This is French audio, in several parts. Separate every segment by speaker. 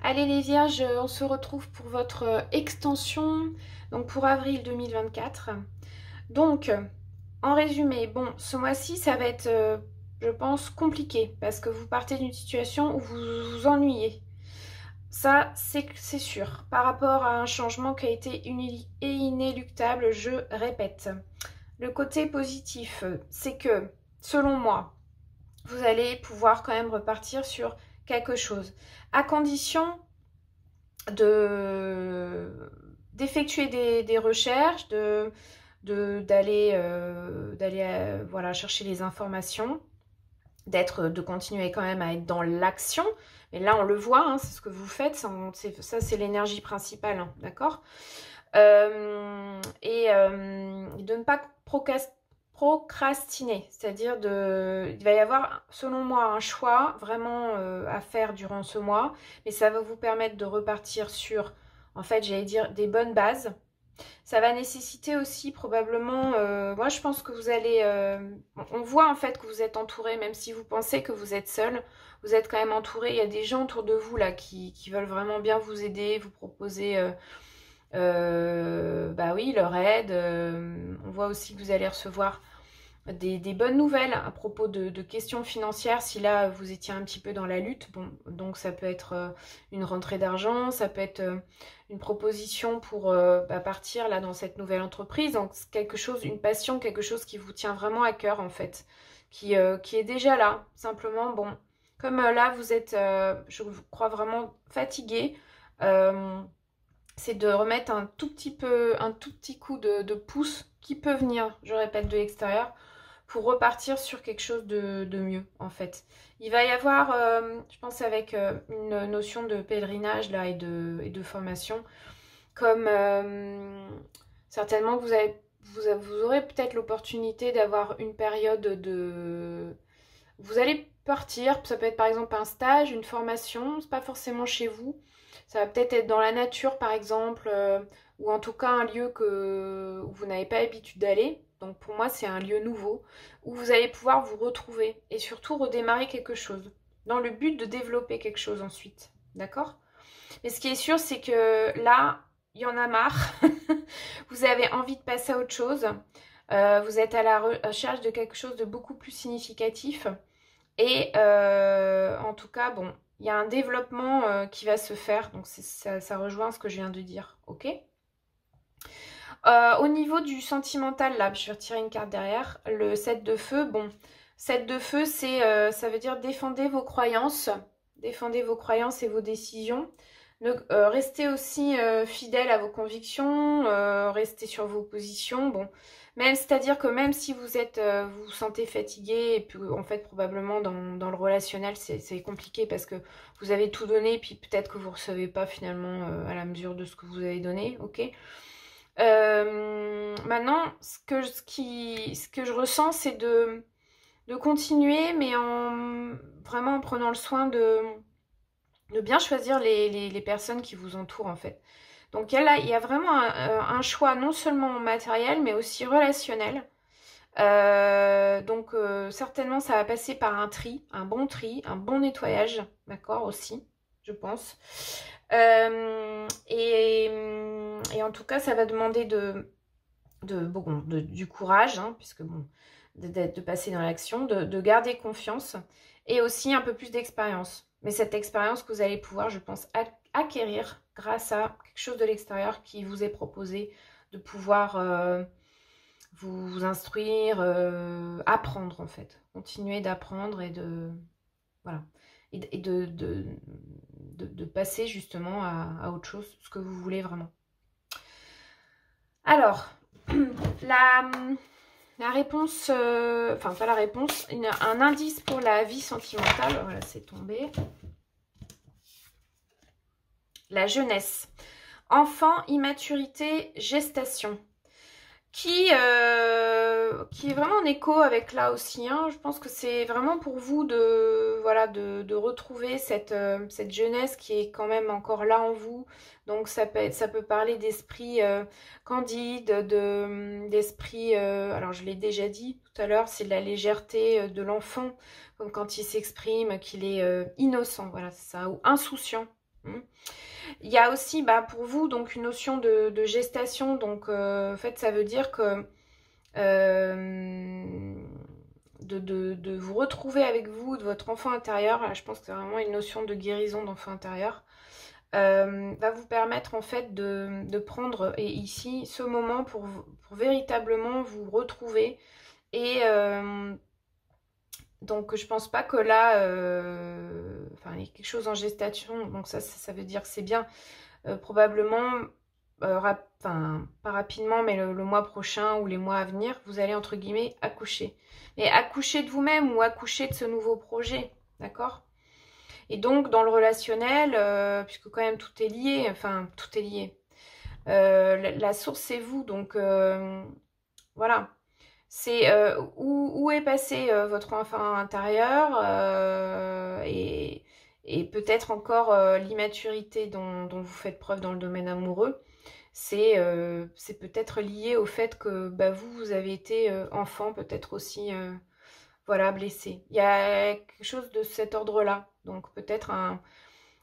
Speaker 1: Allez les vierges, on se retrouve pour votre extension, donc pour avril 2024. Donc, en résumé, bon, ce mois-ci, ça va être, je pense, compliqué, parce que vous partez d'une situation où vous vous ennuyez. Ça, c'est sûr, par rapport à un changement qui a été inéluctable, je répète. Le côté positif, c'est que, selon moi, vous allez pouvoir quand même repartir sur quelque chose, à condition d'effectuer des recherches, d'aller voilà, chercher les informations, de continuer quand même à être dans l'action. Mais là, on le voit, hein, c'est ce que vous faites, ça c'est l'énergie principale, hein, d'accord, et de ne pas procrastiner, c'est-à-dire il va y avoir, selon moi, un choix vraiment à faire durant ce mois, mais ça va vous permettre de repartir sur, en fait, j'allais dire, des bonnes bases. Ça va nécessiter aussi probablement, moi je pense que vous allez, on voit en fait que vous êtes entouré, même si vous pensez que vous êtes seul, vous êtes quand même entouré, il y a des gens autour de vous là qui veulent vraiment bien vous aider, vous proposer, bah oui, leur aide. On voit aussi que vous allez recevoir des bonnes nouvelles à propos de questions financières, si là vous étiez un petit peu dans la lutte. Bon, donc ça peut être une rentrée d'argent, ça peut être une proposition pour partir là dans cette nouvelle entreprise. Donc quelque chose, une passion, quelque chose qui vous tient vraiment à cœur en fait, qui est déjà là. Simplement, bon, comme là vous êtes, je crois, vraiment fatigué, c'est de remettre un tout petit coup de pouce qui peut venir, je répète, de l'extérieur, pour repartir sur quelque chose de mieux, en fait. Il va y avoir, je pense, avec une notion de pèlerinage là et de formation, comme certainement que vous aurez peut-être l'opportunité d'avoir une période de... Vous allez partir, ça peut être par exemple un stage, une formation, c'est pas forcément chez vous, ça va peut-être être dans la nature par exemple, ou en tout cas un lieu où vous n'avez pas l'habitude d'aller. Donc pour moi c'est un lieu nouveau, où vous allez pouvoir vous retrouver et surtout redémarrer quelque chose, dans le but de développer quelque chose ensuite, d'accord? Mais ce qui est sûr c'est que là, il y en a marre, vous avez envie de passer à autre chose, vous êtes à la recherche de quelque chose de beaucoup plus significatif. Et en tout cas, bon, il y a un développement qui va se faire. Donc ça rejoint ce que je viens de dire, ok? Au niveau du sentimental, là, je vais retirer une carte derrière. Le 7 de feu, bon, 7 de feu, ça veut dire défendez vos croyances. Défendez vos croyances et vos décisions. Restez aussi fidèle à vos convictions, restez sur vos positions. Bon, même, c'est-à-dire que même si vous êtes, vous vous sentez fatigué, et puis en fait probablement dans le relationnel c'est compliqué parce que vous avez tout donné, et puis peut-être que vous ne recevez pas finalement à la mesure de ce que vous avez donné, ok. Maintenant, ce que je ressens, c'est de continuer, mais vraiment en prenant le soin de bien choisir les personnes qui vous entourent en fait. Donc il y a vraiment un choix non seulement matériel mais aussi relationnel. Donc certainement ça va passer par un tri, un bon nettoyage, d'accord, aussi, je pense. Et en tout cas ça va demander du courage, hein, puisque bon, de passer dans l'action, de garder confiance et aussi un peu plus d'expérience. Mais cette expérience que vous allez pouvoir, je pense, acquérir grâce à quelque chose de l'extérieur qui vous est proposé, de pouvoir vous instruire, apprendre en fait. Continuer d'apprendre et voilà. Et de passer justement à autre chose, ce que vous voulez vraiment. Alors, la réponse, enfin pas la réponse, un indice pour la vie sentimentale, voilà, c'est tombé. La jeunesse. Enfant, immaturité, gestation. Qui est vraiment en écho avec là aussi, hein. Je pense que c'est vraiment pour vous de retrouver cette jeunesse qui est quand même encore là en vous. Donc ça peut parler d'esprit candide, d'esprit, alors je l'ai déjà dit tout à l'heure, c'est de la légèreté de l'enfant, comme quand il s'exprime, qu'il est innocent, voilà, c'est ça, ou insouciant. Il y a aussi pour vous donc une notion de gestation. Donc en fait ça veut dire que de vous retrouver avec vous, de votre enfant intérieur, là, je pense que c'est vraiment une notion de guérison d'enfant intérieur, va vous permettre en fait de prendre et ici ce moment pour véritablement vous retrouver. Et donc je pense pas que là, il y a quelque chose en gestation, donc ça veut dire que c'est bien. Probablement, pas rapidement, mais le mois prochain ou les mois à venir, vous allez entre guillemets accoucher. Mais accoucher de vous-même ou accoucher de ce nouveau projet, d'accord? Et donc dans le relationnel, puisque quand même tout est lié, tout est lié. La source c'est vous, donc voilà. C'est où est passé votre enfant intérieur et peut-être encore l'immaturité dont vous faites preuve dans le domaine amoureux. C'est peut-être lié au fait que vous avez été enfant, peut-être aussi voilà, blessé. Il y a quelque chose de cet ordre-là. Donc peut-être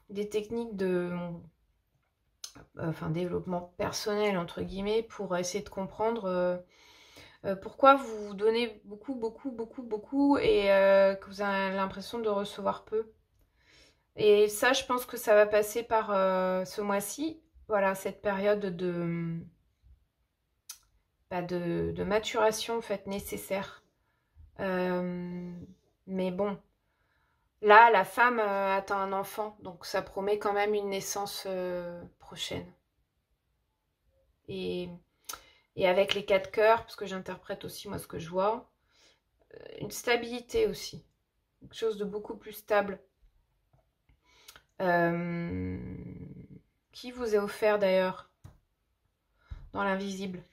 Speaker 1: des techniques de développement personnel, entre guillemets, pour essayer de comprendre pourquoi vous donnez beaucoup, beaucoup, beaucoup, beaucoup et que vous avez l'impression de recevoir peu. Et ça, je pense que ça va passer par ce mois-ci. Voilà, cette période de maturation en fait nécessaire. Mais bon, là, la femme attend un enfant, donc ça promet quand même une naissance prochaine. Et avec les 4 cœurs, parce que j'interprète aussi moi ce que je vois, une stabilité aussi, quelque chose de beaucoup plus stable. Qui vous est offert d'ailleurs dans l'invisible.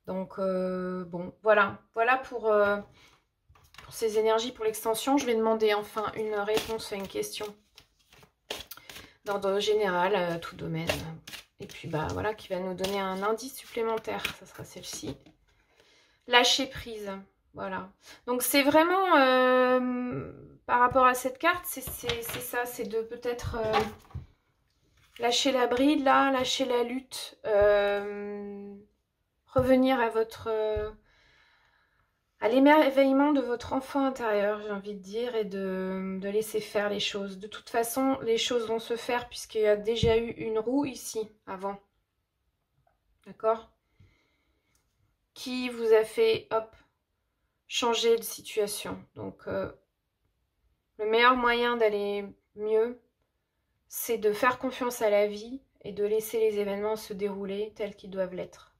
Speaker 1: Donc bon, voilà pour ces énergies, pour l'extension. Je vais demander enfin une réponse à une question d'ordre général, tout domaine. Et puis voilà, qui va nous donner un indice supplémentaire. Ça sera celle-ci. Lâcher prise. Voilà. Donc c'est vraiment par rapport à cette carte, c'est ça, c'est de peut-être lâcher la bride là, lâcher la lutte, revenir à à l'émerveillement de votre enfant intérieur, j'ai envie de dire, et de laisser faire les choses. De toute façon, les choses vont se faire puisqu'il y a déjà eu une roue ici, avant. D'accord? Qui vous a fait, hop, changer de situation. Donc, le meilleur moyen d'aller mieux, c'est de faire confiance à la vie et de laisser les événements se dérouler tels qu'ils doivent l'être.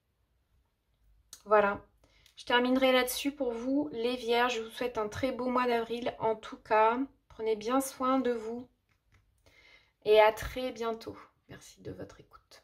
Speaker 1: Voilà. Je terminerai là-dessus pour vous, les vierges. Je vous souhaite un très beau mois d'avril. En tout cas, prenez bien soin de vous. Et à très bientôt. Merci de votre écoute.